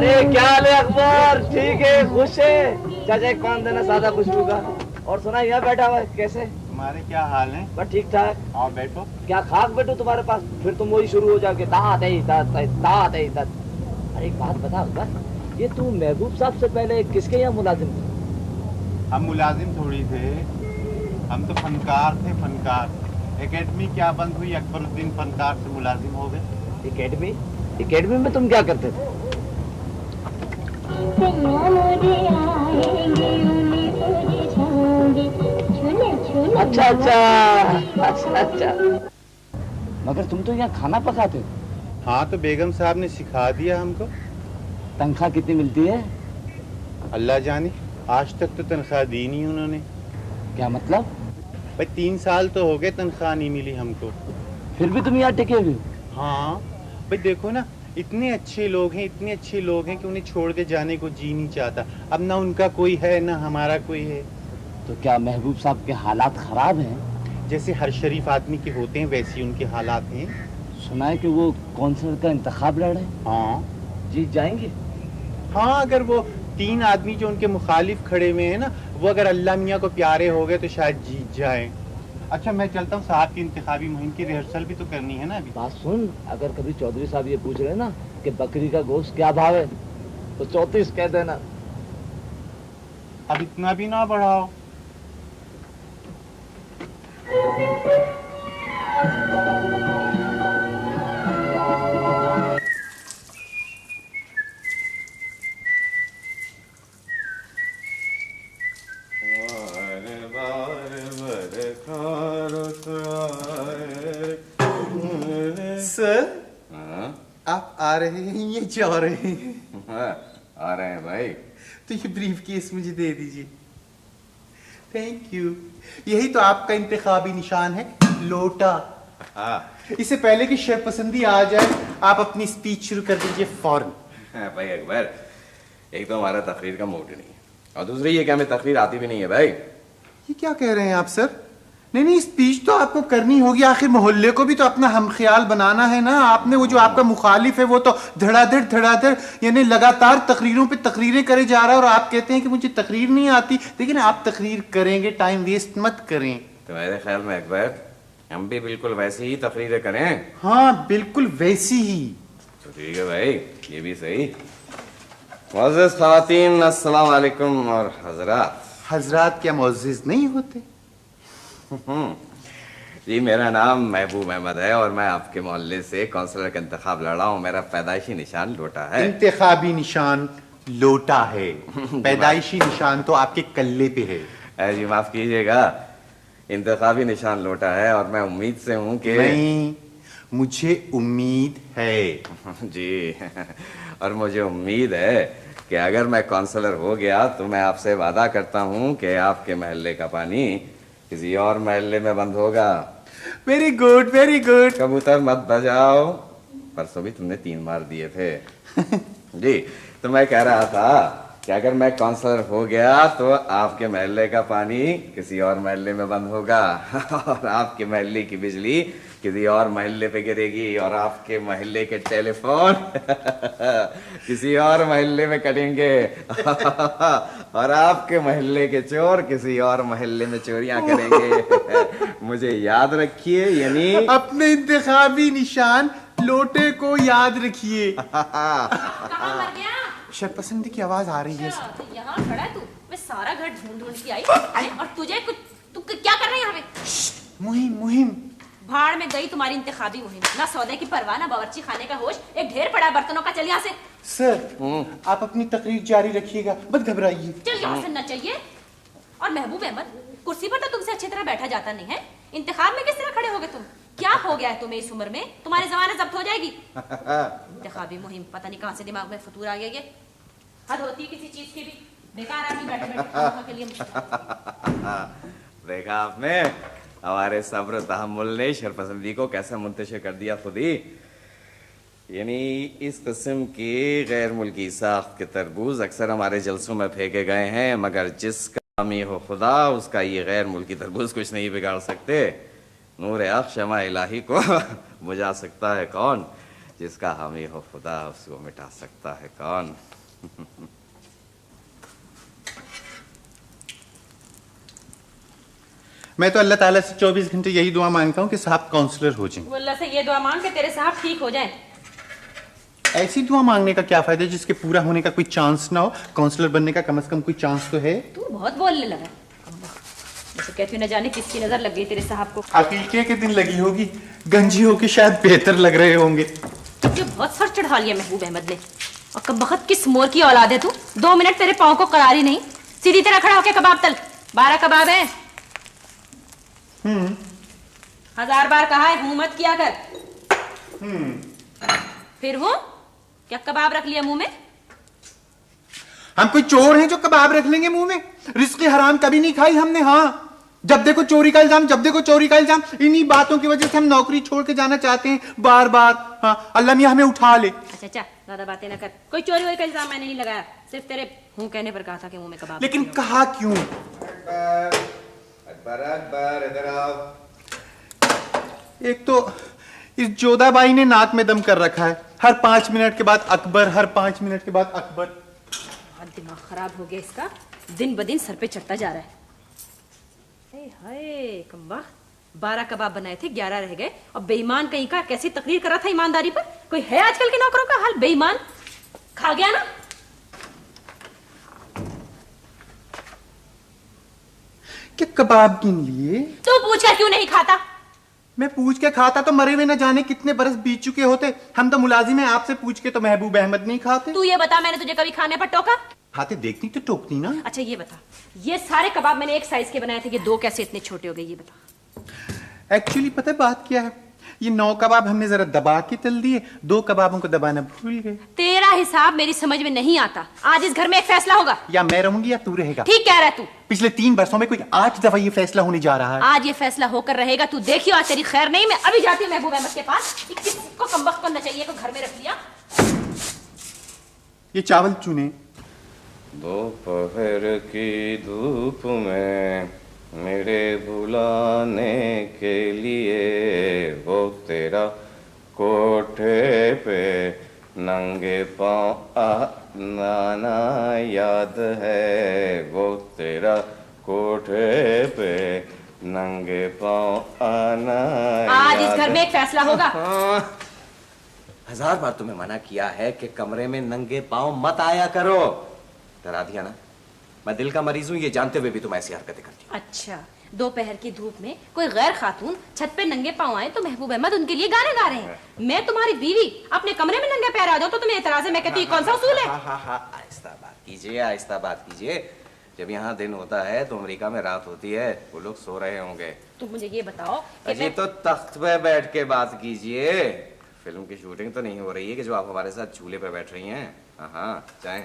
अरे क्या हाल है अकबर? ठीक है, खुश है? चाचा एक पान देना सादा खुशबू का। और सुना यहाँ बैठा हुआ है, कैसे तुम्हारे क्या हाल है? बस ठीक ठाक। आओ बैठो। क्या खाक बैठो तुम्हारे पास? फिर तुम वही शुरू हो जाओगे, तात है तात तात है तात। अरे एक बात बता अकबर, ये तू महबूब साहब से पहले किसके यहाँ मुलाजिम था? हम मुलाजिम थोड़ी थे, हम तो फनकार थे, फनकार। एकेडमी क्या बंद हुई, अकबरुद्दीन फनकार से मुलाजिम हो गए। एकेडमी? एकेडमी में तुम क्या करते थे? अच्छा अच्छा अच्छा अच्छा। मगर तुम तो यहाँ खाना पकाते हो। हाँ तो बेगम साहब ने सिखा दिया हमको। तनख्वाह कितनी मिलती है? अल्लाह जाने, आज तक तो तनख्वाह दी नहीं उन्होंने। क्या मतलब? भाई 3 साल तो हो गए तनख्वाह नहीं मिली हमको। फिर भी तुम यहाँ टिके हुए हो? हाँ भाई देखो ना, इतने अच्छे लोग हैं, इतने अच्छे लोग हैं कि उन्हें छोड़ के जाने को जी नहीं चाहता। अब ना उनका कोई है ना हमारा कोई है। तो क्या महबूब साहब के हालात खराब हैं? जैसे हर शरीफ आदमी के होते हैं वैसे उनके हालात हैं। सुना है कि वो कौंसिलर का इंतखाब लड़ रहे हैं। हाँ जीत जाएंगे? हाँ, अगर वो 3 आदमी जो उनके मुखालिफ खड़े हुए हैं ना, वो अगर अल्लाह मियाँ को प्यारे हो गए तो शायद जीत जाए। अच्छा मैं चलता हूँ, साहब की इंतखाबी मुहिम की रिहर्सल भी तो करनी है ना अभी। बात सुन, अगर कभी चौधरी साहब ये पूछ रहे ना कि बकरी का गोश्त क्या भाव है, तो 34 कह देना। अब इतना भी ना बढ़ाओ। सर आप आ रहे हैं या जा रहे हैं? आ रहे हैं भाई। तो ये ब्रीफ केस मुझे दे दीजिए। Thank you. यही तो आपका इंतखाबी निशान है, लोटा। इससे पहले कि शरपसंदी आ जाए आप अपनी स्पीच शुरू कर दीजिए फौरन। भाई अकबर, एक तो हमारा तकरीर का मूड नहीं और दूसरी ये कि हमें तकरीर आती भी नहीं है भाई। ये क्या कह रहे हैं आप सर? नहीं, स्पीच तो आपको करनी होगी, आखिर मोहल्ले को भी तो अपना हमख्याल बनाना है ना। आपने वो जो आपका मुखालिफ है वो तो धड़ाधड़ यानी लगातार तकरीरों पे तकरीरें करे जा रहा है और आप कहते हैं कि मुझे तकरीर नहीं आती। लेकिन आप तकरीर करेंगे, टाइम वेस्ट मत करें। तो मेरे ख्याल में अकबर हम भी बिल्कुल वैसी ही तकरीरें करें। हाँ बिल्कुल वैसी ही। तो ठीक है भाई, ये भी सही। मुअज़्ज़िज़ ख़वातीन, अस्सलाम वालेकुम। और हजरात। हजरात क्या मुअज़्ज़िज़ नहीं होते? जी मेरा नाम महबूब अहमद है और मैं आपके मोहल्ले से काउंसलर का इंतखाब लड़ रहा हूँ। मेरा पैदाइशी निशान लोटा है। इंतखाबी निशान लोटा है, पैदाइशी निशान तो आपके कल्ले पे है। जी माफ कीजिएगा, इंतखाबी निशान लोटा है और मैं उम्मीद से हूँ कि नहीं, मुझे उम्मीद है। जी और मुझे उम्मीद है कि अगर मैं काउंसलर हो गया तो मैं आपसे वादा करता हूँ कि आपके महल्ले का पानी किसी और महल्ले में बंद होगा। Very good very good. कबूतर मत बजाओ, परसों भी तुमने 3 मार दिए थे। जी तो मैं कह रहा था कि अगर मैं काउंसलर हो गया तो आपके महल्ले का पानी किसी और महल्ले में बंद होगा और आपके महल्ले की बिजली किसी और महल्ले पे गिरेगी और आपके महल्ले के टेलीफोन किसी और महल्ले में कटेंगे और आपके महल्ले के चोर किसी और महल्ले में चोरियां करेंगे। मुझे याद रखिए, यानी अपने इंतखाबी निशान लोटे को याद रखिए। शरपसंदी की आवाज आ रही है। यहाँ खड़ा है तू? मैं सारा घर ढूंढ ढूंढ के आई और तुझे कुछ, तू क्या कर रहा है यहाँ पे? मुहिम मुहिम। भाड़ में गई तुम्हारी इंतखाबी मुहिम। ना सौदे की परवाह, ना बावर्ची खाने का होश, एक ढेर पड़ा बर्तनों का। चल यहाँ से। सर आप अपनी तकरीर जारी रखिएगा, मत घबराइए। चल यहाँ से। न चाहिए। और महबूब अहमद, कुर्सी पर तो तुमसे अच्छी तरह बैठा जाता नहीं है, इंतखाब में किस तरह खड़े हो गए तुम? क्या हो गया है तुम्हें इस उम्र में? तुम्हारी जमानत जब्त हो जाएगी। इंतखाबी मुहिम, पता नहीं कहाँ से दिमाग में फतूर आ गया। ये हद होती है किसी चीज की भी। बेकार आदमी बैठे बैठे के लिए। देखा आपने हमारे सब्र तहम्मुल ने शरपसंदी को कैसे मुंतशिर कर दिया खुद ही। यानी इस किस्म की गैर मुल्की साख्त के तरबूज अक्सर हमारे जलसों में फेंके गए हैं, मगर जिसका नामी हो खुदा उसका ये गैर मुल्की तरबूज कुछ नहीं बिगाड़ सकते। नूर आँख शमा इलाही को बुझा सकता है कौन? जिसका हामी हो खुदा उसको मिटा सकता है कौन। मैं तो अल्लाह ताला से 24 घंटे यही दुआ मांगता हूँ कि साहब काउंसलर हो जाएं। वो अल्लाह से ये दुआ मांग के तेरे साहब ठीक हो जाएं। ऐसी दुआ मांगने का क्या फायदा जिसके पूरा होने का कोई चांस ना हो। काउंसलर बनने का कम से कम कोई चांस तो है। तू बहुत बोलने लगा। जैसे कहती न जाने किसकी नजर लग गई तेरे साहब को। अकीके के दिन लगी होगी, गंजी होके शायद बेहतर लग रहे होंगे। तुझे बहुत सर चढ़ा लिया महबूब अहमद ने। और कब बखत किस मोर की औलाद है तू। 2 मिनट तेरे पाँव को करारी नहीं, सीधी तरह खड़ा होके कबाब तल। 12 कबाब है। 1000 बार कहा है हूं मत किया कर। फिर वो क्या कबाब रख लिया मुंह में? हम कोई चोर हैं जो कबाब रख लेंगे मुंह में? रिस्क हराम कभी नहीं खाई हमने। हाँ, जब देखो चोरी का इल्जाम, जब देखो चोरी का इल्जाम। इन्हीं बातों की वजह से हम नौकरी छोड़ के जाना चाहते हैं बार बार। हाँ, अल्लाह मियां हमें उठा ले। अच्छा, ज्यादा बातें ना कर। कोई चोरी वोरी का इल्जाम मैंने नहीं लगाया, सिर्फ तेरे हूं कहने पर कहा था कि मुंह में कबाब। लेकिन कहा क्यों? अकबर अकबर इधर आओ। एक तो इस जोधाबाई ने नाक में दम कर रखा है। हर 5 मिनट के बाद अकबर, हर 5 मिनट के बाद अकबर। दिमाग खराब हो गया इसका, दिन ब दिन सर पे चढ़ता जा रहा है। हाय कम्बा, 12 कबाब बनाए थे, 11 रह गए। और बेईमान कहीं का कैसी तकरीर कर रहा था ईमानदारी पर। कोई है आजकल के नौकरों का हाल? बेईमान खा गया ना। क्या कबाब गिन लिए? तू पूछ कर क्यों नहीं खाता? मैं पूछ के खाता तो मरे हुए न जाने कितने बरस बीत चुके होते। हम तो मुलाजिम हैं, आपसे पूछ के तो महबूब अहमद नहीं खाते। तू ये बता, मैंने तुझे कभी खाने पर टोका? खाते देखती तो टोकती ना। अच्छा ये बता, ये सारे कबाब मैंने एक साइज के बनाए थे, ये 2 कैसे इतने छोटे हो गए ये बता। एक्चुअली पता है बात क्या है, ये 9 कबाब हमने जरा दबा के तल दिए, 2 कबाबों को दबाना भूल गए। तेरा हिसाब मेरी समझ में नहीं आता। आज इस घर में एक फैसला होगा। या मैं रहूंगी या तू रहेगा। ठीक कह रहा है तू। पिछले 3 वर्षों में कोई 8 दफा ये फैसला होने जा रहा है। आज ये फैसला होकर रहेगा, तू देखियो। आज तेरी खैर नहीं। मैं अभी जाती हूँ महबूब अहमद के पास। किसको कमबख्त करना चाहिए को घर में रख लिया। ये चावल चुने। दोपहर की धूप में मेरे बुलाने के लिए वो तेरा कोठे पे नंगे पाँव आना याद है। वो तेरा कोठे पे नंगे पाँव आना आज इस घर में एक फैसला होगा। 1000 बार तुम्हें मना किया है कि कमरे में नंगे पाँव मत आया करो। डरा दिया ना। मैं दिल का मरीज हूँ ये जानते हुए भी तुम ऐसी हरकतें करती। अच्छा, दोपहर की धूप में कोई गैर खातून छत पे नंगे पाँव आए तो महबूब अहमद उनके लिए गाने गा रहे हैं। मैं तुम्हारी बीवी अपने कमरे में नंगे पैर आ जाओ तो तुम्हें एतराज है? मैं कहती हूँ कौन सा उसूल है? आहिस्ता बात कीजिए, आहिस्ता बात कीजिए। जब यहाँ दिन होता है तो अमेरिका में रात होती है, वो लोग सो रहे होंगे। तुम मुझे ये बताओ कि अजी तो तख्त पे बैठ के बात कीजिए। फिल्म की शूटिंग तो नहीं हो रही है कि जो आप हमारे साथ झूले पे बैठ रही हैं। हाँ चाहे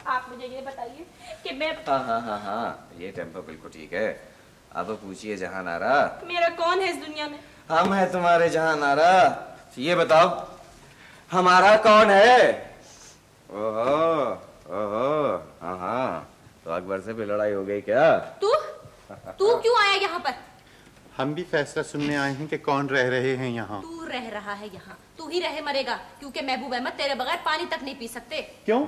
आप मुझे ये बताइए कि मैं हाँ ये टेम्पो बिल्कुल ठीक है। अब पूछिए जहां नारा, मेरा कौन है इस दुनिया में? हम है तुम्हारे जहां नारा। ये बताओ हमारा कौन है? ओहो ओहो हाँ तो अकबर से भी लड़ाई हो गई क्या? तू क्यों आया यहाँ पर? हम भी फैसला सुनने आए हैं कि कौन रह रहे हैं यहाँ। तू रह रहा है यहाँ, तू ही रहे मरेगा, क्योंकि महबूब अहमद तेरे बगैर पानी तक नहीं पी सकते। क्यों?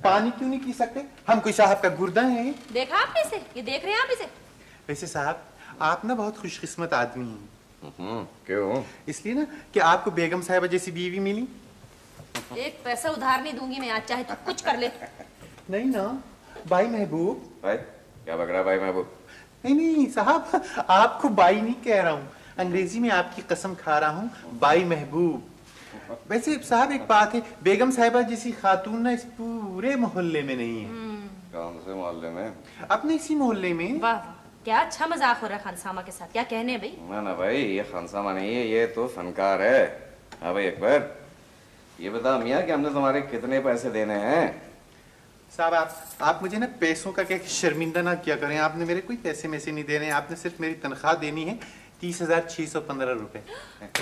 पानी क्यों नहीं पी सकते? हम कोई साहब का गुर्दा है? देखा आपने इसे? ये देख रहे हैं आप इसे? वैसे साहब आप ना बहुत खुशकिस्मत आदमी हैं। क्यों? इसलिए ना कि आपको बेगम साहिबा जैसी बीवी मिली। एक पैसा उधार नहीं दूंगी मैं आज, चाहे तू कुछ कर ले। नहीं ना भाई महबूब। भाई क्या बक रहा भाई महबूब? नहीं साहब, आपको बाई नहीं कह रहा हूँ, अंग्रेजी में आपकी कसम खा रहा हूँ, बाई महबूब। वैसे साहब एक बात है, बेगम साहिबा जैसी खातून ना इस पूरे मोहल्ले में नहीं है। कौन से मोहल्ले में? अपने इसी मोहल्ले में। वाह क्या अच्छा मजाक हो रहा है खानसामा के साथ। क्या कहने हैं भाई? ना भाई ये खानसामा नहीं है, ये तो फनकार है। हाँ भाई अकबर ये बता मियाँ कि हमने तुम्हारे कितने पैसे देने हैं? साहब आप मुझे ना पैसों का क्या शर्मिंदा ना किया करें। आपने मेरे कोई पैसे में से नहीं देने, आपने सिर्फ मेरी तनख्वाह देनी है 30,615 रुपए।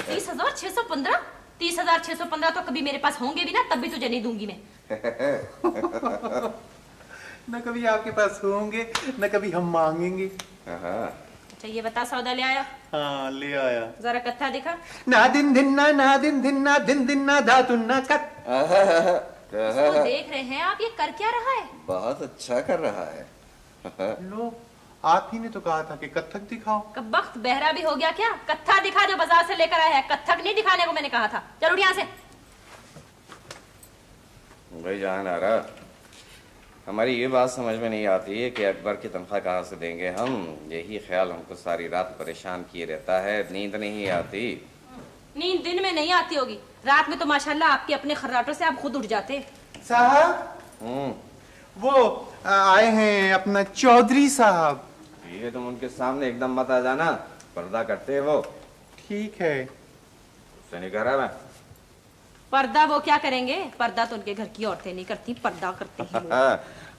30,615? 30,615 तो कभी मेरे पास होंगे भी ना, तब भी तुझे नहीं दूंगी मैं। न कभी आपके पास होंगे न कभी हम मांगेंगे। अच्छा ये बता, सौदा ले आया? हाँ ले आया। जरा कत्था दिखा। ना दिन दिन ना धातुन ना कत। इसको देख रहे हैं आप, ये कर क्या रहा है? बहुत अच्छा कर रहा है। लो, आप ही ने तो कहा था कि कत्थक दिखाओ। कब वक्त बहरा भी हो गया क्या? कत्था दिखा जो बाजार से लेकर आया है, कत्थक नहीं दिखाने को मैंने कहा था। चल उठ यहाँ से। भाई जान आ रहा, हमारी ये बात समझ में नहीं आती है कि अकबर की तनख्वाह कहाँ से देंगे हम। यही ख्याल हमको सारी रात परेशान किए रहता है, नींद नहीं आती। नींद दिन में नहीं आती होगी, रात में तो माशाल्लाह आपके अपने खर्राटों से आप खुद उठ जाते। साहब, वो आए हैं अपना चौधरी साहब। ठीक है, तुम उनके सामने एकदम मत आ जाना, पर्दा करते हैं वो। ठीक है। उससे नहीं कह रहा मैं। पर्दा वो क्या करेंगे? पर्दा तो उनके घर की औरतें नहीं करती, पर्दा करते हैं वो।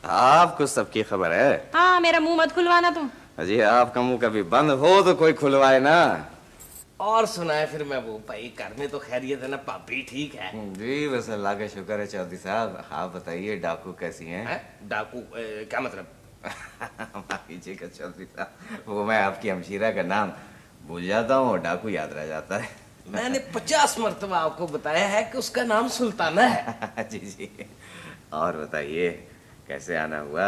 आपको सबकी खबर है। हाँ, मेरा मुंह मत खुलवाना तुम। अजी आपका मुंह कभी बंद हो तो कोई खुलवाए ना। और सुनाए फिर महबूब भाई, घर में तो खैरियत है ना? पापी ठीक है? जी बस अल्लाह का शुक्र है चौधरी साहब। आप बताइए डाकू कैसी हैं? डाकू क्या मतलब? माफ कीजिएगा चौधरी साहब, वो मैं आपकी हमशीरा का नाम भूल जाता हूँ और डाकू याद रह जाता है। मैंने 50 मरतबा आपको बताया है कि उसका नाम सुल्ताना है। जी जी। और बताइए कैसे आना हुआ?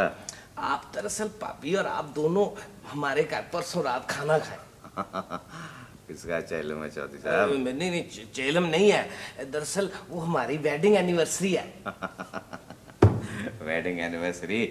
आप दरअसल पापी और आप दोनों हमारे घर परसों रात खाना खाए। किसका चैलम है चौधरी साहब? नहीं नहीं, चेलम नहीं है, दरअसल वो हमारी वेडिंग एनिवर्सरी है। Wedding anniversary?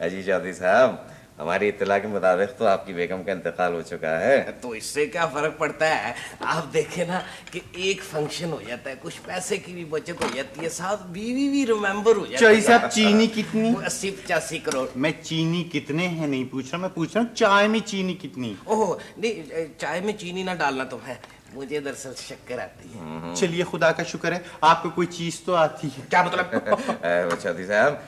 अजी चौधरी साहब, हमारी इत्तला के मुताबिक तो आपकी बेगम का इंतकाल हो चुका है। तो इससे क्या फर्क पड़ता है? आप देखें ना कि एक फंक्शन हो जाता है, कुछ पैसे की भी बचत हो जाती है, साथ बीवी भी रिमेम्बर हो जाती है। चौधरी साहब, चीनी कितनी? 80-85 करोड़। मैं चीनी कितने हैं नहीं पूछ रहा, मैं पूछ रहा हूँ चाय में चीनी कितनी? ओह नहीं, चाय में चीनी ना डालना तुम है, मुझे दरअसल शक्कर आती है। चलिए खुदा का शुक्र है आपको कोई चीज तो आती है। क्या मतलब? चौधरी साहब,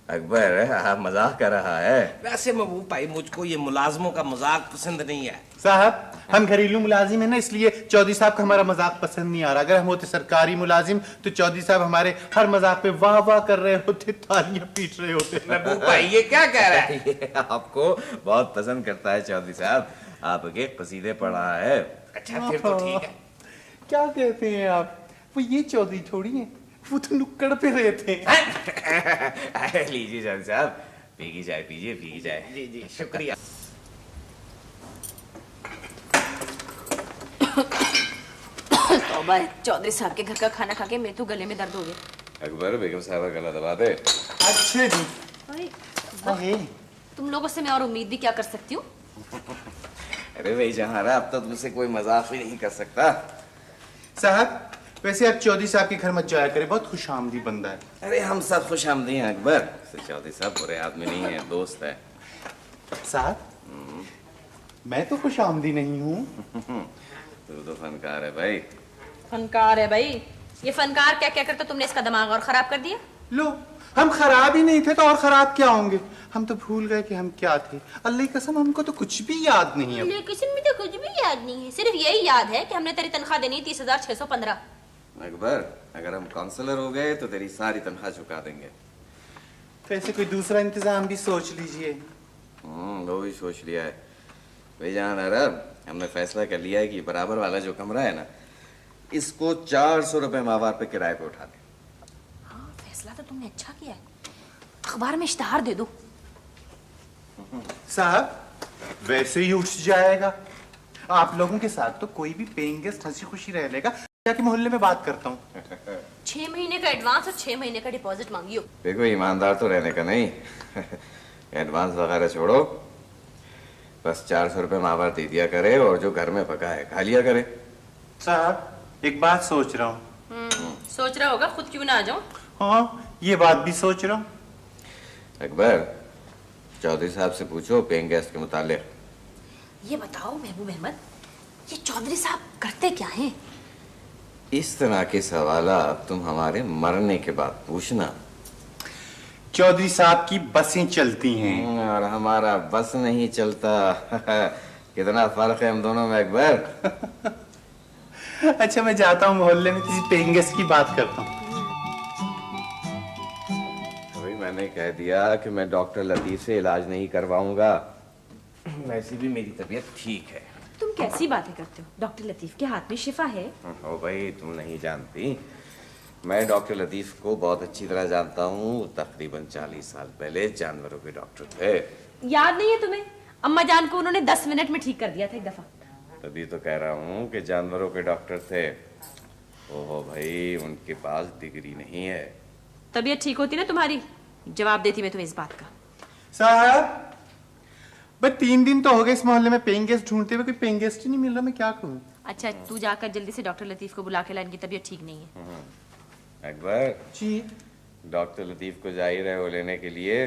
अकबर आप मजाक कर रहा है। वैसे महबूब भाई, मुझको ये मुलाजमों का मजाक पसंद नहीं है। साहब, हम घरेलू मुलाजिम है ना, इसलिए चौधरी साहब का हमारा मजाक पसंद नहीं आ रहा। अगर हम होते सरकारी मुलाजिम तो चौधरी साहब हमारे हर मजाक पे वाह वाह कर रहे होते, तालियां पीट रहे होते। महबूब भाई ये क्या कह रहा है? ये आपको बहुत पसंद करता है चौधरी साहब, आपके कसीदे पढ़ रहा है। अच्छा फिर तो ठीक है। क्या कहते हैं आप? वो ये चौधरी थोड़ी है, वो तो नुक्कड़ पे रहते हैं। लीजिए चौधरी साहब, पीगी चाय पीजिए, पीगी चाय। जी जी शुक्रिया। तौबा है, चौधरी साहब के घर का खाना खा के मेरे तो गले में दर्द हो गया। अकबर, बेगम साहब गला दबा दे। अच्छे जी। अरे, तुम लोगों से मैं और उम्मीद भी क्या कर सकती हूँ? अरे भाई जहाँ रहा, अब तो तुमसे कोई मजाक भी नहीं कर सकता। साहब, वैसे आप चौधरी साहब के घर मत जाया करें, बहुत खुशामदी बंदा है। अरे हम सब खुश आमदी हैं अकबर। चौधरी साहब बुरे आदमी नहीं है, दोस्त है। साहब, मैं तो खुशामदी नहीं हूँ। तू तो फनकार है भाई। फनकार है भाई? ये फनकार क्या क्या करते, तुमने इसका दिमाग और खराब कर दिया। लो, हम खराब ही नहीं थे तो और खराब क्या होंगे? हम तो भूल गए कि हम क्या थे। अल्लाह की कसम, हमको तो कुछ भी याद नहीं है। किसी में तो कुछ भी याद नहीं है, सिर्फ यही याद है कि हमने तेरी तनख्वाह देनी 30,615। अकबर, अगर हम काउंसलर हो गए तो तेरी सारी तनख्वाह चुका देंगे। तो ऐसे कोई दूसरा इंतजाम भी सोच लीजिए। वो भी सोच लिया है भाई जान अरब। हमने फैसला कर लिया है कि बराबर वाला जो कमरा है ना, इसको 400 रुपए माहवार पे किराए पे उठा दे। हाँ, फैसला तो तुमने अच्छा किया है। अखबार में इश्तहार दे दो। साहब, वैसे ही उठ जाएगा। आप लोगों के साथ तो कोई भी पेइंग गेस्ट हंसी खुशी रह लेगा। जाके मोहल्ले में बात करता हूँ। 6 महीने का एडवांस और 6 महीने का डिपॉजिट मांगियो। देखो ईमानदार तो रहने का नहीं। एडवांस वगैरह छोड़ो, बस 400 रुपए माहवार दे दिया करे और जो घर में पका है खा लिया करे। साहब, एक बात सोच रहा हूँ। सोच रहा होगा, खुद क्यों ना आ जाऊं? हाँ, ये बात भी सोच रहा हूँ। अकबर, चौधरी साहब से पूछो पेइंग गेस्ट के मुतालिक। ये बताओ महबूब अहमद, ये चौधरी साहब करते क्या हैं? इस तरह के सवाल तुम हमारे मरने के बाद पूछना। चौधरी साहब की बसें चलती हैं और हमारा बस नहीं चलता। कितना फर्क है हम दोनों में अकबर। अच्छा, मैं जाता हूँ मोहल्ले में किसी पेइंग गेस्ट की बात करता हूँ। अभी मैंने कह दिया कि मैं डॉक्टर लतीफ से इलाज नहीं करवाऊंगा। वैसे भी मेरी तबीयत ठीक है। तुम कैसी बातें करते हो? डॉक्टर लतीफ के हाथ में शिफा है। ओ भाई, तुम नहीं जानती, मैं डॉक्टर लतीफ को बहुत अच्छी तरह जानता हूँ। तकरीबन 40 साल पहले जानवरों के डॉक्टर थे। याद नहीं है तुम्हें? अम्मा जान को उन्होंने 10 मिनट में ठीक कर दिया था एक दफा। तभी तो कह रहा हूँ कि जानवरों के डॉक्टर थे। ओहो भाई, उनके पास डिग्री नहीं है। तबीयत ठीक होती ना तुम्हारी, जवाब देती मैं तुम्हें इस बात का। साहब, बस 3 दिन तो हो गए इस मोहल्ले में पेइंग गेस्ट ढूंढते हुए, कोई पेइंग गेस्ट ही नहीं मिल रहा, मैं क्या करूं? अच्छा, तू जाकर जल्दी से डॉक्टर लतीफ को बुला के ला, इनकी तबीयत ठीक नहीं है। अकबर जी। डॉक्टर लतीफ को जा ही रहे हो लेने के लिए,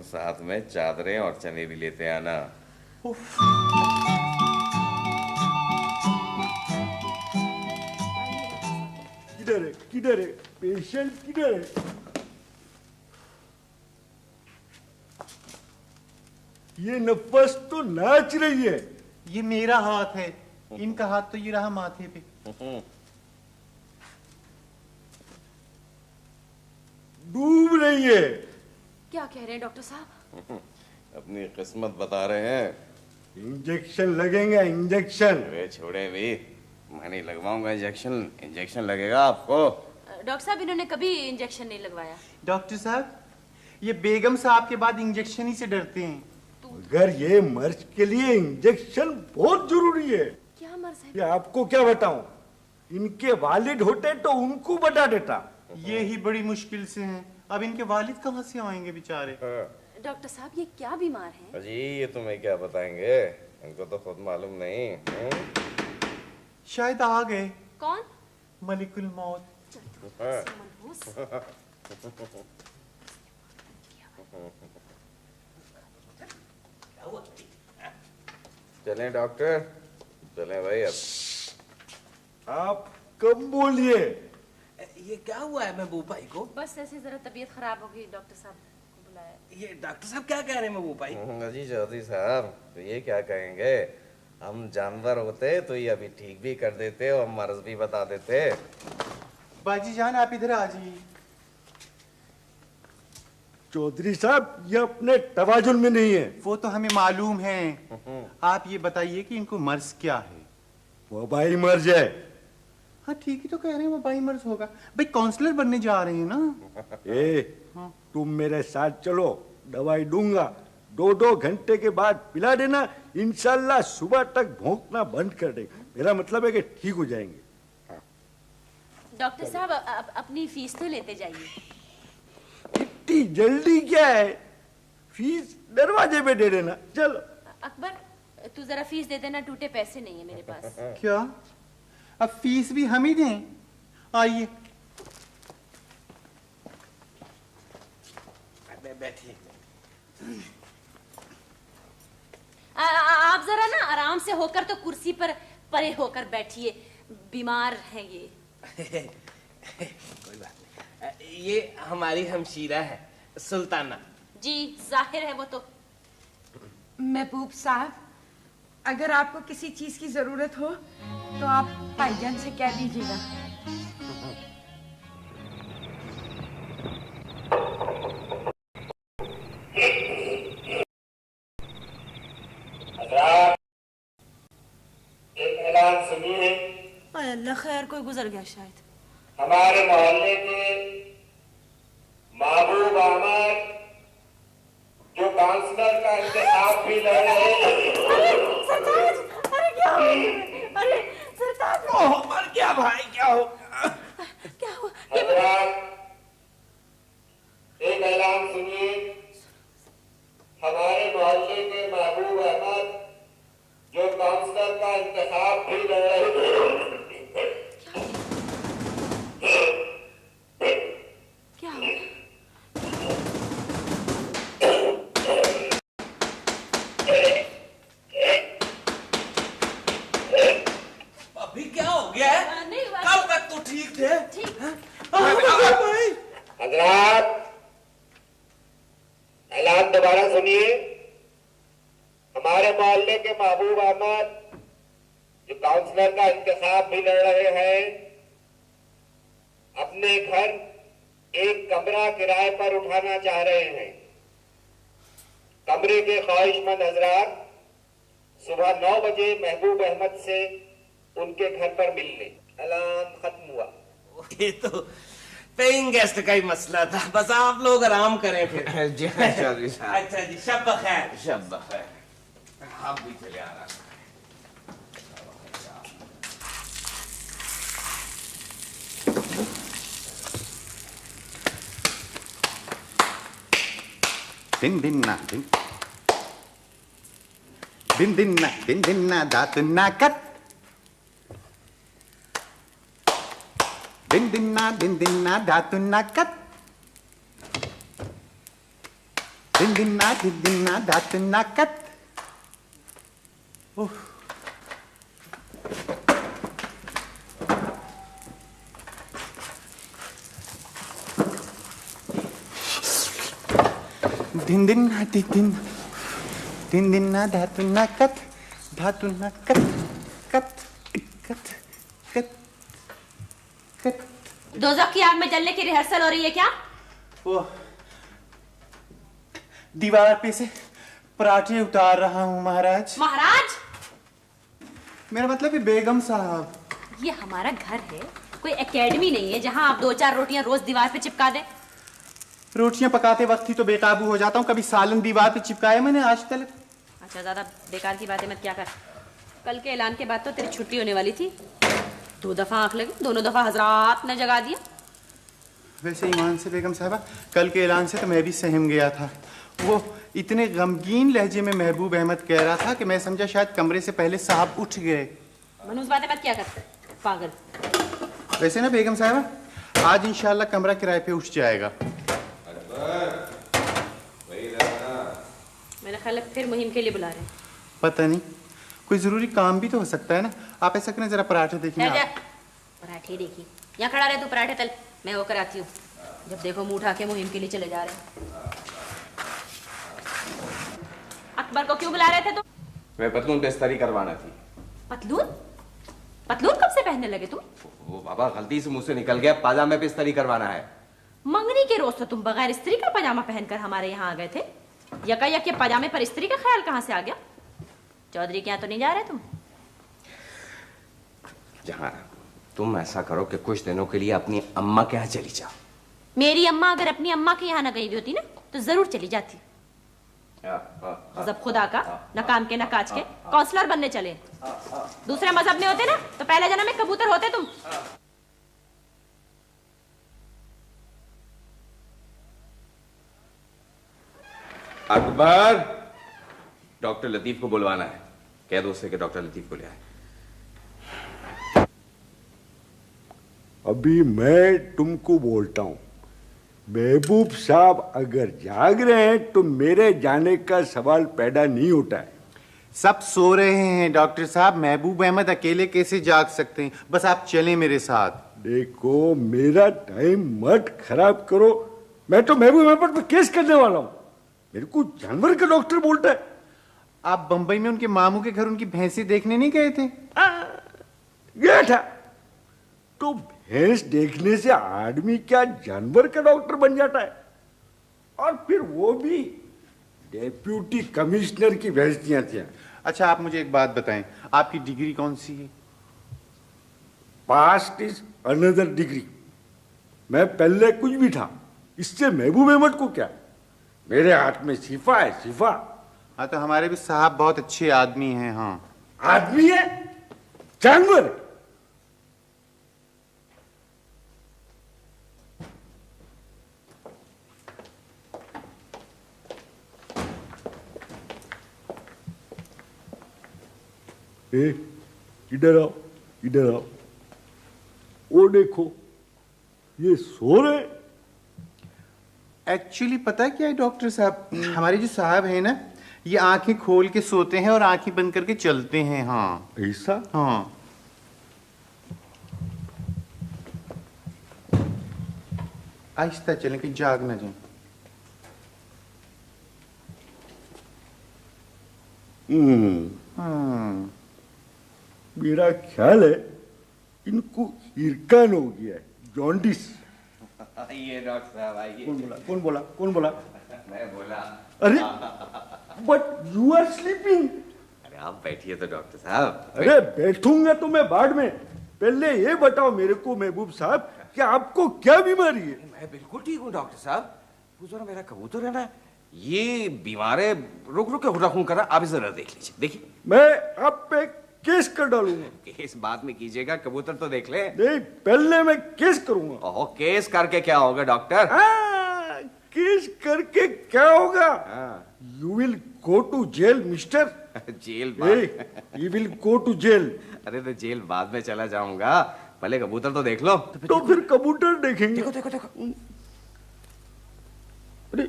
साथ में चादरें और चने भी लेते आना। किधर है पेशेंट, किधर है? ये नफस तो नाच रही है। ये मेरा हाथ है, इनका हाथ तो ये रहा माथे पे। डूब रही है। क्या कह रहे हैं डॉक्टर साहब? अपनी किस्मत बता रहे हैं। इंजेक्शन लगेगा, इंजेक्शन। अरे छोड़े भी, मैं नहीं लगवाऊंगा इंजेक्शन। इंजेक्शन लगेगा आपको। डॉक्टर साहब, इन्होंने कभी इंजेक्शन नहीं लगवाया। डॉक्टर साहब, ये बेगम साहब के बाद इंजेक्शन ही से डरते हैं। मगर ये मर्ज के लिए इंजेक्शन बहुत जरूरी है। क्या मर्ज है? ये आपको क्या बताऊं, इनके वालिद होते तो उनको बता देता। ये ही बड़ी मुश्किल से हैं। अब इनके वालिद कहाँ से आएंगे बेचारे? डॉक्टर साहब, ये क्या बीमार हैं? अजी, ये तुम्हें क्या बताएंगे, इनको तो खुद मालूम नहीं। शायद आ गए कौन? मलिकुल मौत। चलें डॉक्टर, चलें भाई। अब आप कम बोलिए। ये क्या हुआ है महबूब भाई को? बस ऐसे जरा तबीयत खराब हो गई, डॉक्टर साहब को बुलाया। ये डॉक्टर साहब क्या कह रहे हैं महबूब भाई? अजी चौधरी साहब, तो ये क्या कहेंगे, हम जानवर होते तो ये अभी ठीक भी कर देते और मर्ज भी बता देते। बाजी जान, आप इधर आ जाइए। चौधरी साहब, ये अपने तवाजुन में नहीं है। वो तो हमें मालूम है। आप ये बताइए कि इनको मर्ज क्या है? वबाई मर्ज है। हाँ ठीक ही तो कह रहे हैं, वबाई मर्ज होगा। भाई काउंसलर बनने जा रहे हैं ना। तुम मेरे साथ चलो, दवाई दूंगा। 2-2 घंटे के बाद पिला देना, इंशाल्लाह सुबह तक भौंकना बंद कर देगा। मेरा मतलब है कि ठीक हो जाएंगे। डॉक्टर साहब, अपनी फीस तो लेते जाइए। इतनी जल्दी क्या है? फीस दरवाजे पे दे देना। चलो। अकबर, तू जरा फीस दे देना, टूटे पैसे नहीं है मेरे पास। क्या? अब फीस भी हम ही दें? आइए। बैठिए। आप जरा ना आराम से होकर तो कुर्सी पर परे होकर बैठिए, बीमार हैं ये। कोई बात नहीं। ये हमारी हमशीरा है, सुल्ताना। जी, जाहिर है वो तो। महबूब साहब, अगर आपको किसी चीज की जरूरत हो तो आप भाईजान से कह दीजिएगा। एक ऐलान सुनिए। अल्लाह खैर, कोई गुजर गया शायद। हमारे मोहल्ले के महबूब अहमद जो काउंसलर का इंतखाब भी लड़ रहे हैं। सरताज, अरे क्या हो? अरे सरताज, मर गया भाई, क्या हो? क्या हुआ? हजरात, एक ऐलान सुनिए। हमारे मोहल्ले के महबूब अहमद जो काउंसलर का इंतखाब भी लड़ रहे हैं। क्या हुआ? अभी क्या हो गया है? नहीं हुआ। कल तक तो ठीक थे। ठीक। हजरात, ऐलान दोबारा सुनिए। हमारे मोहल्ले के महबूब अहमद जो काउंसलर का इंतखाब भी लड़ रहे हैं, अपने घर एक कमरा किराए पर उठाना चाह रहे हैं। कमरे के ख्वाहिशमंद हजरात सुबह 9 बजे महबूब अहमद से उनके घर पर मिल ले। अलार्म खत्म हुआ। ये तो पेइंग गेस्ट का ही मसला था, बस आप लोग आराम करें फिर। जी चौधरी साहब। अच्छा जी, शब बखैर। शब बखैर। आप भी चले आना। दिन दिन ना दातुन्ना कट दिन ना दातुन्ना कट दिन ना दातुन्ना कट। दिन ना धातुन्ना कट दोज़ख की आग में जलने की रिहर्सल हो रही है क्या? वो दीवार पे से पराठे उतार रहा हूँ महाराज। महाराज? मेरा मतलब है बेगम साहब। ये हमारा घर है, कोई एकेडमी नहीं है जहाँ आप 2-4 रोटियां रोज दीवार पे चिपका दे। रोटियां पकाते वक्त ही तो बेकाबू हो जाता हूँ, कभी सालन दीवार पे चिपकाया मैंने आज तक। अच्छा, ज्यादा बेकार की बातें मत क्या कर। कल के ऐलान के बाद तो तेरी छुट्टी होने वाली थी, 2 दफा आंख लगी, दोनों दफा हजरात ने जगा दिया। वैसे ईमान से बेगम साहबा, कल के ऐलान से तो मैं भी सहम गया था। वो इतने गमगीन लहजे में महबूब अहमद कह रहा था कि मैं समझा शायद कमरे से पहले साहब उठ गए। मनुष्य बातें मत क्या करते पागल। वैसे ना बेगम साहबा, आज इंशाल्लाह कमरा किराए पे उठ जाएगा। मेरा ख्याल है फिर मुहिम के लिए बुला रहे हैं। पता नहीं, कोई जरूरी काम भी तो हो सकता है ना। आप ऐसा करें, जरा पराठे देखिए। पराठे देखिए, यहाँ खड़ा रहे तू, पराठे तल, मैं होकर आती हूँ। जब देखो मुंह उठा के मुहिम के लिए चले जा रहे हैं। अकबर को क्यों बुला रहे थे तुम? मैं पतलून बिस्तरी करवाना थी। पतलून? पतलून कब से पहनने लगे तुम? वो बाबा गलती से मुझसे निकल गया, पाजामे पे इस्त्री करवाना है। मंगनी के रोज तो तुम बगैर इस्त्री का पजामा पहनकर हमारे यहाँ आ गए थे। यकायक ये पजामे पर इस्त्री का ख्याल कहाँ से आ गया? चौधरी के यहाँ तो नहीं जा रहे तुम? जहाँ तुम ऐसा करो कि कुछ दिनों के लिए अपनी अम्मा के यहाँ चली जाओ। मेरी अम्मा अगर अपनी अम्मा के यहाँ न गई भी होती ना तो जरूर चली जाती। मजहब खुदा का, न काम के न काज के, काउंसलर बनने चले। दूसरे मजहब में होते ना तो पहले जन्म में कबूतर होते तुम। अकबर, डॉक्टर लतीफ को बुलवाना है। कह दो उससे कि डॉक्टर लतीफ को ले आए। अभी मैं तुमको बोलता हूं, महबूब साहब अगर जाग रहे हैं तो मेरे जाने का सवाल पैदा नहीं होता है। सब सो रहे हैं डॉक्टर साहब, महबूब अहमद अकेले कैसे जाग सकते हैं? बस आप चलें मेरे साथ। देखो, मेरा टाइम मत खराब करो, मैं तो महबूब अहमद पर केस करने वाला हूं। मेरे को जानवर का डॉक्टर बोलता है। आप बंबई में उनके मामू के घर उनकी भैंसें देखने नहीं गए थे? गया था। तो भैंस देखने से आदमी क्या जानवर का डॉक्टर बन जाता है? और फिर वो भी डेप्यूटी कमिश्नर की भैंसियां थी। अच्छा, आप मुझे एक बात बताएं, आपकी डिग्री कौन सी है? Past is another degree. मैं पहले कुछ भी था, इससे महबूब अहमद को क्या? मेरे हाथ में शिफा है, शिफा। हाँ, तो हमारे भी साहब बहुत अच्छे आदमी हैं। हाँ, आदमी है, जानवर। इधर आओ, इधर आओ। वो देखो, ये सो रहे। एक्चुअली पता है क्या है डॉक्टर साहब, हमारे जो साहब हैं ना, ये आंखें खोल के सोते हैं और आंखें बंद करके चलते हैं। हाँ, ऐसा? हाँ। आहिस्ता चलें कि जाग ना जाए। मेरा ख्याल है इनको हिरकान हो गया है, जॉन्डिस। ये डॉक्टर साहब आइए। कौन बोला? कौन बोला? कौन बोला? मैं बोला। अरे, बट यू आर स्लीपिंग। अरे आप बैठिए तो डॉक्टर साहब। अरे बैठूंगा तो मैं बाद में, पहले ये बताओ मेरे को महबूब साहब कि आपको क्या बीमारी है? मैं बिल्कुल ठीक हूँ डॉक्टर साहब। वो जो ना मेरा कबूतर है ना, ये बीमार है, रुक रुक के हुड़ाहुड़ कर रहा। आप इसे जरा देख लीजिए, देखिए। मैं आप पे केस कर डालूंगा। केस बाद में कीजिएगा, कबूतर तो देख ले। नहीं, पहले मैं केस करूंगा। ओहो, केस करके क्या होगा डॉक्टर? केस करके क्या होगा? You will go to jail mister. Jail? You will go to jail. अरे तो जेल बाद में चला जाऊंगा, पहले कबूतर तो देख लो। तो फिर कबूतर देखेंगे। देखो देखो देखो। अरे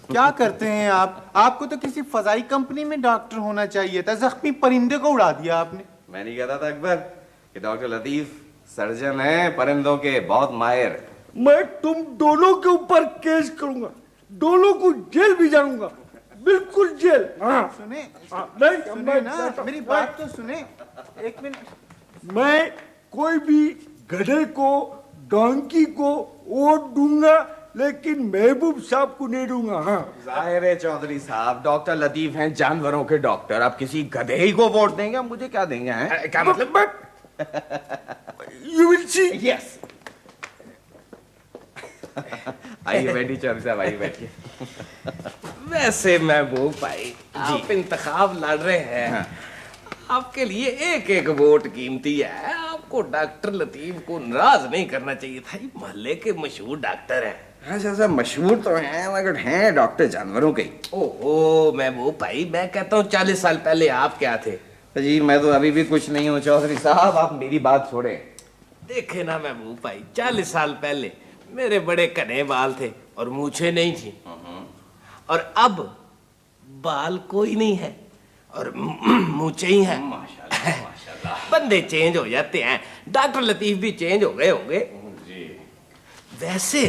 क्या करते हैं आप? आपको तो किसी फजाई कंपनी में डॉक्टर होना चाहिए था, जख्मी परिंदे को उड़ा दिया आपने। मैं नहीं कहता था अकबर कि डॉक्टर लतीफ सर्जन है परिंदों के, बहुत माहिर। मैं तुम दोनों के ऊपर केस करूंगा, दोनों को जेल भी जाऊंगा, बिल्कुल जेल। सुने नहीं, सुने ना, मेरी बात तो सुने एक मिनट। मैं कोई भी गधे को, डोंकी को वोट दूंगा, लेकिन महबूब साहब को नहीं दूंगा। जाहिर है चौधरी साहब, डॉक्टर लतीफ हैं जानवरों के डॉक्टर, आप किसी गधे ही को वोट देंगे? मुझे क्या देंगे? हैं क्या मतलब? You will see. यस। आइए बैठिए चौधरी साहब, आइए बैठिए। वैसे महबूब भाई, आप इंतखाब लड़ रहे हैं, आपके लिए एक एक वोट कीमती है। आपको डॉक्टर लतीफ को नाराज नहीं करना चाहिए था, ये मोहल्ले के मशहूर डॉक्टर हैं। अच्छा, मशहूर तो हैं मगर हैं डॉक्टर जानवरों के। ओहो महबूब भाई, मैं कहता हूँ 40 साल पहले आप क्या थे? जी मैं तो अभी भी कुछ नहीं हूँ चौधरी साहब, आप मेरी बात छोड़े। देखे ना महबूब भाई, 40 साल पहले मेरे बड़े घने बाल थे और मूछें नहीं थी, और अब बाल कोई नहीं है और मूछें ही हैं। माशाल्लाह माशाल्लाह। बंदे चेंज हो जाते हैं, डॉक्टर लतीफ भी चेंज हो गए होंगे। वैसे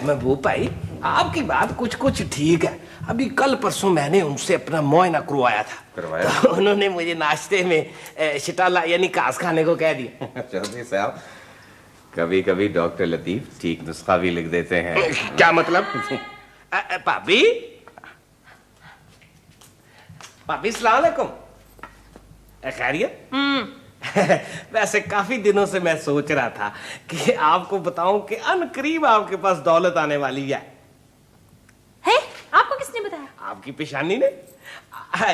महबूब भाई, आपकी बात कुछ कुछ ठीक है। अभी कल परसों मैंने उनसे अपना मुआयना करवाया था, तो उन्होंने मुझे नाश्ते में शिटाला यानी घास खाने को कह दिया। चौधरी साहब, कभी कभी डॉक्टर लतीफ ठीक नुस्खा भी लिख देते हैं। क्या मतलब? भाभी, भाभी सलाम अलैकुम, खैरियत? वैसे काफी दिनों से मैं सोच रहा था कि आपको बताऊं कि अनकरीब आपके पास दौलत आने वाली है। आपको किसने बताया? आपकी पेशानी ने।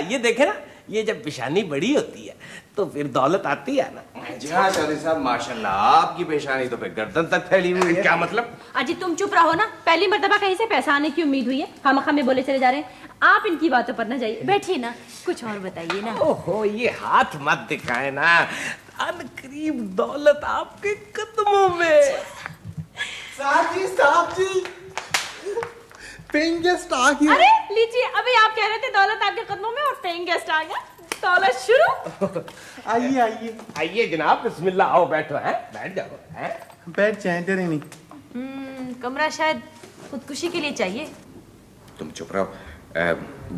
ये देखे ना, ये जब पेशानी बड़ी होती है तो फिर दौलत आती है ना। जी हाँ चौधरी साहब, माशाल्लाह, आपकी पेशानी तो फिर गर्दन तक फैली हुई है। क्या मतलब? अजी तुम चुप रहो ना, पहली मर्तबा कहीं से पैसा आने की उम्मीद हुई है, हम हमें बोले चले जा रहे हैं। आप इनकी बातों पर ना जाइए, बैठिए ना, कुछ और बताइए ना। ओहो, ये हाथ मत दिखाए ना, अनकरीब दौलत आपके कदमों में। साहब जी पेइंग गेस्ट आ गया। अरे लीजिए, अभी आप कह रहे थे दौलत आपके कदमों में और पेइंग गेस्ट आ गया। दौलत शुरू। आइए आइए आइए जनाब, बिस्मिल्लाह, आओ बैठो। है बैठ जाओ। है बैठ जाए, डरे नहीं। कमरा शायद खुदकुशी के लिए चाहिए। तुम चुप रहो।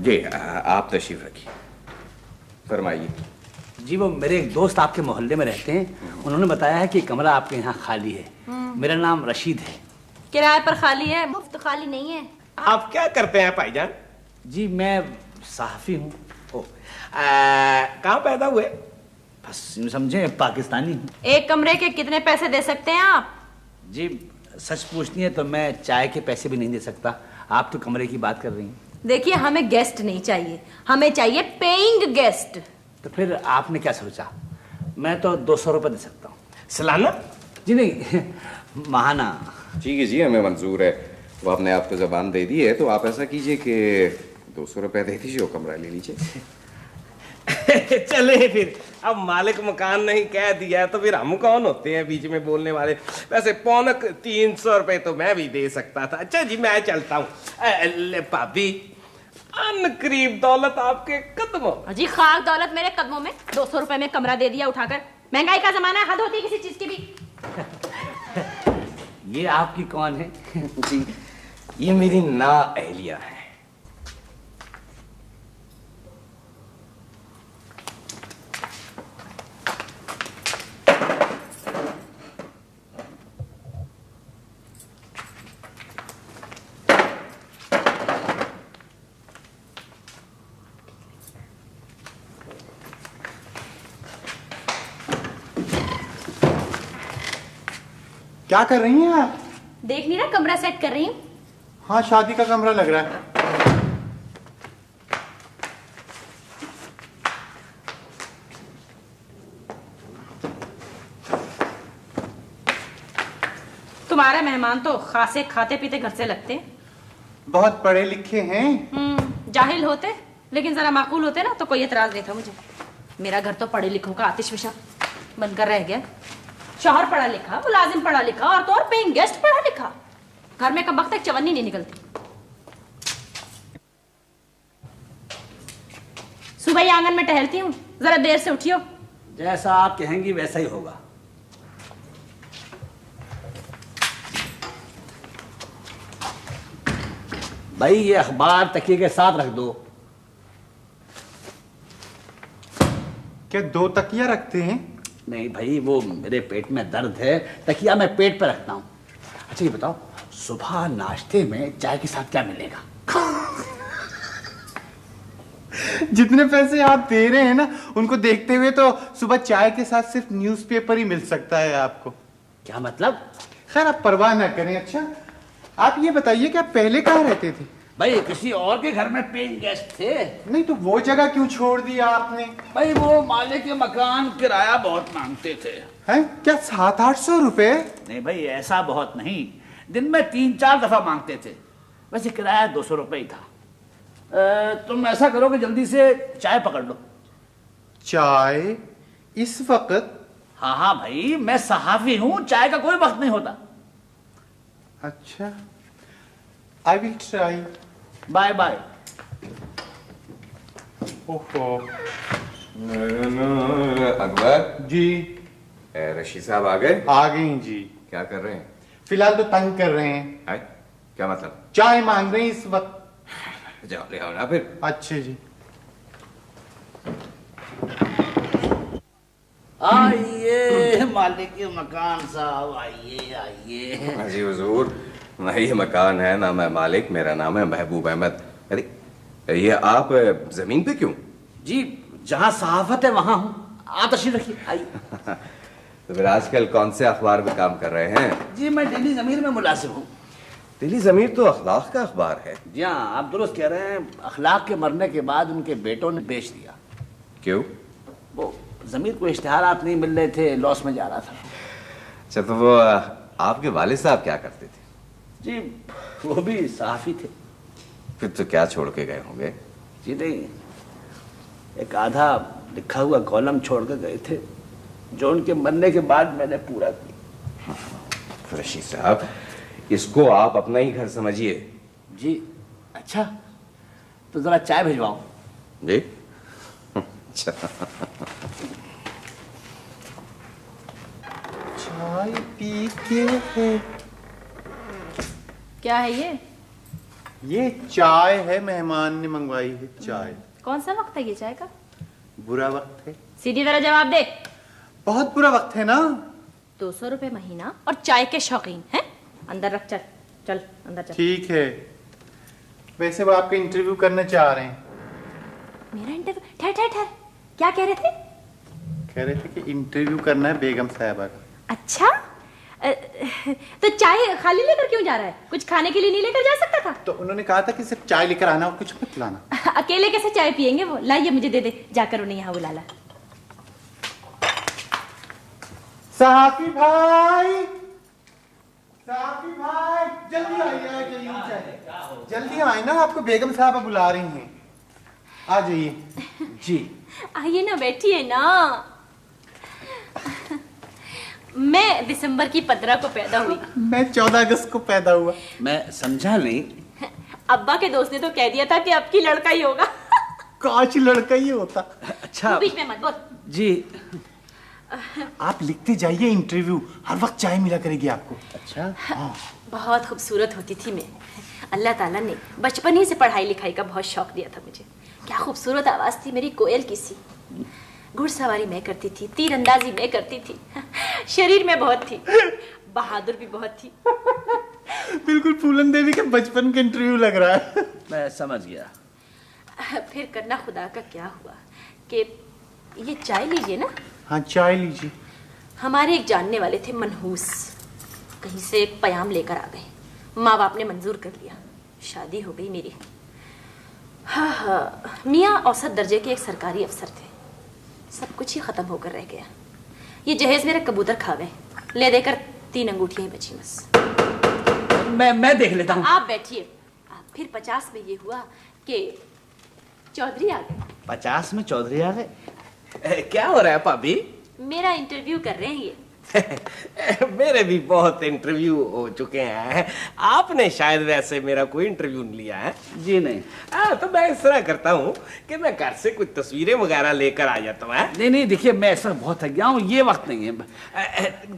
जी आप तशरीफ रखिए, फरमाइए। जी वो मेरे एक दोस्त आपके मोहल्ले में रहते हैं, उन्होंने बताया है कि कमरा आपके यहाँ खाली है। मेरा नाम रशीद है। किराए पर खाली है, मुफ्त खाली नहीं है। आप क्या करते हैं भाईजान? जी मैं सहाफी हूँ। कहाँ पैदा हुए? बस यूँ समझे पाकिस्तानी हूँ। एक कमरे के कितने पैसे दे सकते हैं आप? जी सच पूछनी है तो मैं चाय के पैसे भी नहीं दे सकता, आप तो कमरे की बात कर रही हैं। देखिए, हमें गेस्ट नहीं चाहिए, हमें चाहिए पेइंग गेस्ट। तो फिर आपने क्या सोचा? मैं तो 200 रुपये दे सकता हूँ। सालाना? जी नहीं, माहाना। ठीक है जी, हमें मंजूर है। वो आपने आपको जबान दे दी है तो आप ऐसा कीजिए कि 200 रुपये दे दीजिए और कमरा ले लीजिए। चले फिर, अब मालिक मकान नहीं कह दिया है तो फिर हम कौन होते हैं बीच में बोलने वाले। वैसे पौनक 300 रुपये तो मैं भी दे सकता था। अच्छा जी, मैं चलता हूँ। भाभी, अनकरीब दौलत आपके कदमों। अजी खाक दौलत मेरे कदमों में। 200 रुपए में कमरा दे दिया उठाकर। महंगाई का जमाना है, हद होती है किसी चीज की भी। ये आपकी कौन है? जी, ये मेरी ना अहलिया है। क्या कर रही हैं आप? देख नहीं रहा, कमरा सेट कर रही हूँ। हाँ, शादी का कमरा लग रहा है। तुम्हारे मेहमान तो खासे खाते पीते घर से लगते हैं। बहुत पढ़े लिखे हैं। जाहिल होते, लेकिन जरा माकूल होते ना तो कोई एतराज नहीं था मुझे। मेरा घर तो पढ़े लिखों का आतिश फिशा बनकर रह गया। शौहर पढ़ा लिखा, मुलाजिम पढ़ा लिखा, और तो और पेइंग गेस्ट पढ़ा लिखा। घर में कब वक्त तक चवन्नी नहीं निकलती। सुबह ही आंगन में टहलती हूँ, जरा देर से उठियो। जैसा आप कहेंगी वैसा ही होगा। भाई ये अखबार तकिए के साथ रख दो। क्या 2 तकिया रखते हैं? नहीं भाई, वो मेरे पेट में दर्द है, तकिया मैं पेट पर रखता हूँ। अच्छा ये बताओ, सुबह नाश्ते में चाय के साथ क्या मिलेगा? जितने पैसे आप दे रहे हैं ना, उनको देखते हुए तो सुबह चाय के साथ सिर्फ न्यूज़पेपर ही मिल सकता है आपको। क्या मतलब? खैर आप परवाह ना करें। अच्छा आप ये बताइए कि आप पहले कहाँ रहते थे? भाई किसी और के घर में पेइंग गेस्ट थे। नहीं तो वो जगह क्यों छोड़ दिया आपने? भाई वो मालिक के मकान किराया बहुत मांगते थे। हैं? क्या 700-800 रुपए? नहीं भाई ऐसा बहुत नहीं, दिन में 3-4 दफा मांगते थे। वैसे किराया 200 रुपए ही था। तुम ऐसा करो कि जल्दी से चाय पकड़ लो। चाय इस वक्त? हाँ हाँ भाई, मैं सहाफी हूँ, चाय का कोई वक्त नहीं होता। अच्छा, I will try. Bye bye. ओहो। अकबर जी। रशीद साहब आ गए? आ गई जी। क्या कर रहे हैं? फिलहाल तो तंग कर रहे हैं। आए? क्या मतलब? चाय मांग रहे हैं इस वक्त। जाओ ले आओ ना फिर। अच्छे जी। आइए मालिक के मकान साहब, आइए आइए। जी हुजूर, ना ये मकान है ना मैं मालिक, मेरा नाम है महबूब अहमद। अरे ये आप जमीन पे क्यों? जी जहाँ सहाफत है वहाँ हूँ, आप तशरीफ रखिए, आइए। तो फिर आजकल कौन से अखबार में काम कर रहे हैं? जी मैं डेली ज़मीर में मुलाजिम हूँ। डेली ज़मीर तो अखलाक का अखबार है। जी हाँ, आप दुरुस्त कह रहे हैं। अखलाक के मरने के बाद उनके बेटों ने बेच दिया। क्यों? वो ज़मीर को इश्तिहारात नहीं मिल रहे थे, लॉस में जा रहा था। अच्छा तो वो आपके वालिद साहब क्या करते थे? जी वो भी सहाफ़ी थे। फिर तो क्या छोड़ के गए होंगे? जी नहीं, एक आधा लिखा हुआ कॉलम छोड़ कर गए थे, जो उनके मरने के बाद मैंने पूरा किया। रशीद साहब, इसको आप अपना ही घर समझिए। जी अच्छा, तो जरा चाय भिजवाओ। जी अच्छा। चाय पी के है। क्या है ये? ये चाय है, मेहमान ने मंगवाई है चाय। कौन सा वक्त है ये चाय का? बुरा वक्त है। सीधी तरह जवाब दे। बहुत बुरा वक्त है ना। 200 रुपए महीना और चाय के शौकीन हैं? अंदर रख, चल चल अंदर चल। ठीक है। वैसे वो आपका इंटरव्यू करना चाह रहे हैं। मेरा इंटरव्यू? ठहर ठहर ठहर, क्या कह रहे थे? कह रहे थे कि इंटरव्यू करना है बेगम साहिबा का। अच्छा, तो चाय खाली लेकर क्यों जा रहा है? कुछ खाने के लिए नहीं लेकर जा सकता था? तो उन्होंने कहा था कि सिर्फ चाय लेकर आना और कुछ मत लाना। अकेले कैसे चाय पियेंगे वो? लाइए मुझे दे दे, जाकर उन्हें यहाँ बुला ला। साफी भाई, साफी भाई, जल्दी आइए, जल्दी आए ना, आपको बेगम साहबा बुला रही हैं। आ जाइए। जी आइए ना, बैठिए ना। मैं दिसंबर की 15 को पैदा हुई। मैं 14 अगस्त को पैदा हुआ। मैं समझा नहीं। अब्बा के दोस्त ने तो कह दिया था कि अब की लड़का ही होगा। काश लड़का ही होता। अच्छा बीच में मत बोल। जी आप लिखते जाइए, इंटरव्यू हर वक्त चाय मिला करेगी आपको। अच्छा हाँ। बहुत खूबसूरत होती थी मैं। अल्लाह ताला ने बचपन ही से पढ़ाई लिखाई का बहुत शौक दिया था मुझे। क्या खूबसूरत आवाज थी मेरी, कोयल की सी। घुड़सवारी मैं करती थी, तीरंदाजी मैं करती थी, शरीर में बहुत थी, बहादुर भी बहुत थी। बिल्कुल फूलन देवी के बचपन का इंटरव्यू लग रहा है। मैं समझ गया। फिर करना खुदा का क्या हुआ कि ये चाय लीजिए ना। हाँ चाय लीजिए। हमारे एक जानने वाले थे मनहूस, कहीं से एक पयाम लेकर आ गए। माँ बाप ने मंजूर कर लिया, शादी हो गई मेरी। हाँ, मियाँ औसत दर्जे के एक सरकारी अफसर थे। सब कुछ ही खत्म होकर रह गया। ये जहेज मेरे कबूतर खा गए, ले देकर 3 अंगूठियां ही बची बस। मैं देख लेता हूँ। आप बैठिए। फिर 50 में ये हुआ कि चौधरी आ गए। 50 में चौधरी आ गए? क्या हो रहा है भाभी? मेरा इंटरव्यू कर रहे हैं ये। मेरे भी बहुत इंटरव्यू हो चुके हैं। आपने शायद वैसे मेरा कोई इंटरव्यू नहीं लिया है। जी नहीं। तो मैं इस तरह करता हूँ कि मैं घर से कुछ तस्वीरें वगैरह लेकर आ जाता हूँ। नहीं देखिए, मैं ऐसा बहुत थक गया हूँ, ये वक्त नहीं है।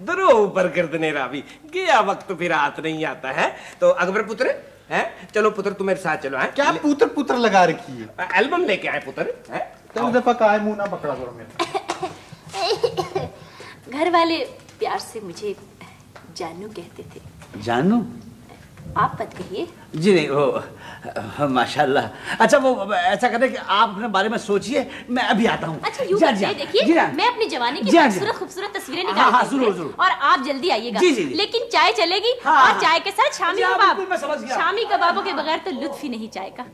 दरो ऊपर गर्दने रावी, गया वक्त फिर हाथ नहीं आता है। तो अकबर पुत्र है, चलो पुत्र तुम मेरे साथ चलो। है क्या पुत्र पुत्र लगा रखी है? एल्बम लेके आए पुत्र। है तो दफा का मुंह ना पकड़ा करो मेरा। घर वाले प्यार से मुझे जानू कहते थे। जानू? आप मत कहिए। जी नहीं, वो माशाल्लाह। अच्छा वो ऐसा करें कि आप अपने बारे में सोचिए, मैं अभी आता हूँ। अच्छा यूँ करते हैं, देखिए मैं अपनी जवानी की खूबसूरत तस्वीरें निकालती हूँ और आप जल्दी आइएगा। लेकिन चाय चलेगी और चाय के साथ शामी कबाब। शामी कबाबों के बगैर तो लुत्फ ही नहीं चाय का।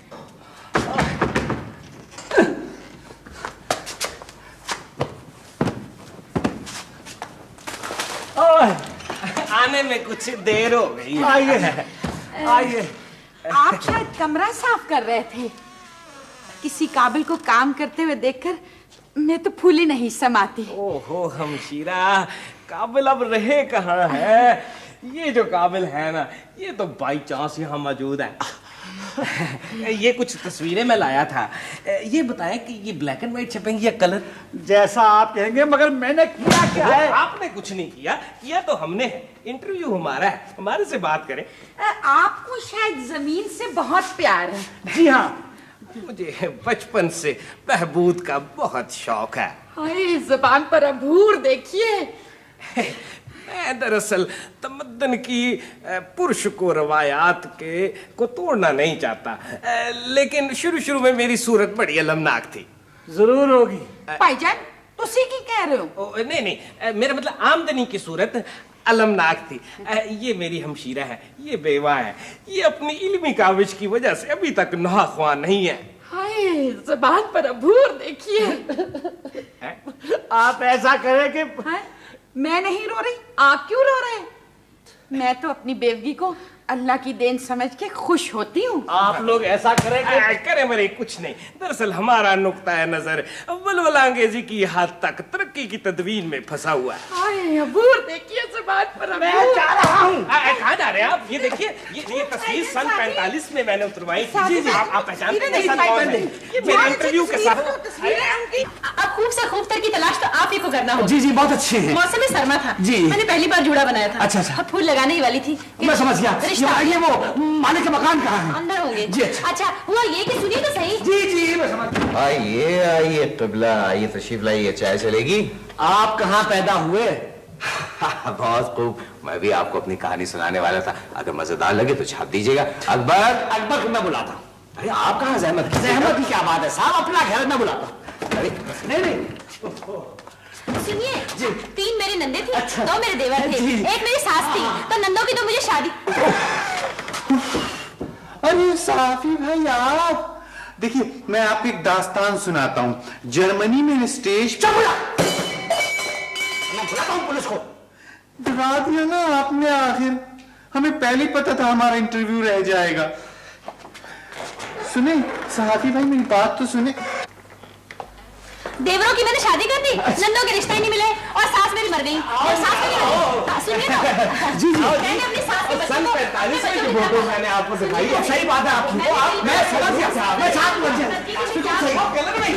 आने में कुछ देर हो गई। आइए। आप शायद कमरा साफ कर रहे थे। किसी काबिल को काम करते हुए देखकर मैं तो फूली नहीं समाती। ओहो हमशीरा, काबिल अब रहे कहाँ है? ये जो काबिल है ना, ये तो बाई चांस यहाँ मौजूद है। ये कुछ तस्वीरें मैं लाया था। ये बताएं कि ये ब्लैक एंड व्हाइट छपेंगी या कलर? जैसा आप कहेंगे, मगर मैंने किया क्या है? आपने कुछ नहीं किया तो हमने है। इंटरव्यू हमारा है, हमारे से बात करें। आपको शायद जमीन से बहुत प्यार है। जी हाँ, मुझे बचपन से बहबूद का बहुत शौक है। हाय, जुबान पर अबूर देखिए। मैं दरअसल तमद्दन की पुरुष को रवायात को तोड़ना नहीं चाहता, लेकिन शुरू में मेरी सूरत बड़ी अलमनाक थी। जरूर होगी भाईजान, तुसी की कह रहे हो? नहीं, मेरा मतलब आमदनी की सूरत अलमनाक थी। ये मेरी हमशीरा है, ये बेवा है, ये अपनी इल्मी काविश की वजह से अभी तक नहाख्वां नहीं है। हाय, जुबान पर अबूर देखिए। आप ऐसा करें कि मैं नहीं रो रही, आप क्यों रो रहे हैं? मैं तो अपनी बेवगी को अल्लाह की देन समझ के खुश होती हूँ। आप लोग ऐसा करें कि करे मरे कुछ नहीं। दरअसल हमारा नुक्ता है नजर वलवला अंगेजी की हद तक तरक्की की तदवीन में फंसा हुआ है। हाय, अबूर देखिए जुबान पर। मैं जा रहा हूँ। कहाँ जा रहे हैं आप? ये देखिए, ये तस्वीर सन 45 में मैंने उतरवाई थी। जी, आप पहचानते हैं? मेरे इंटरव्यू के साथ। अब खूब से खूब की तलाश तो आप ही को करना होगा। जी बहुत अच्छे हैं। मौसम सरमा था जी, मैंने पहली बार जुड़ा बनाया था। अच्छा। फूल लगाने ही वाली थी। मैं समझ गया। ये वो मालिक का मकान कहाँ है? अंदर होंगे जी। अच्छा हुआ ये कि सुनिए तो सही। जी मैं समझ। आइए क़िबला, आइए तशरीफ लाइए, चाय चलेगी? आप कहाँ पैदा हुए? बहुत खूब, मैं भी आपको अपनी कहानी सुनाने वाला था। अगर मजेदार लगे तो छाप दीजिएगा। अकबर को मैं बुलाता हूँ। अरे आप कहाँ ज़हमत की क्या बात है साहब, अपना घर में बुलाता। अरे नहीं सुनिए, 3 मेरे नंदे थे। अच्छा। 2 मेरे देवर थे, एक मेरी सास थी। तो नंदों की तो मुझे शादी। अरे साफी भाई आप देखिए, मैं आपको एक दास्तान सुनाता हूँ। जर्मनी में स्टेज पुलिस को डरा दिया ना आपने। आखिर हमें पहले पता था हमारा इंटरव्यू रह जाएगा। सुने सहाफी भाई, मेरी बात तो सुने। देवरों की मैंने शादी कर दी। नंदों के रिश्ते नहीं मिले और सास मेरी मर गई। और सास मेरी सुनिए ना। जी मैंने अपनी सास के सन 45 में जो फोटो मैंने आपको दिखाई है, सही बात है आपकी। मैं समझ गया साहब, मैं साथ में कलर में ही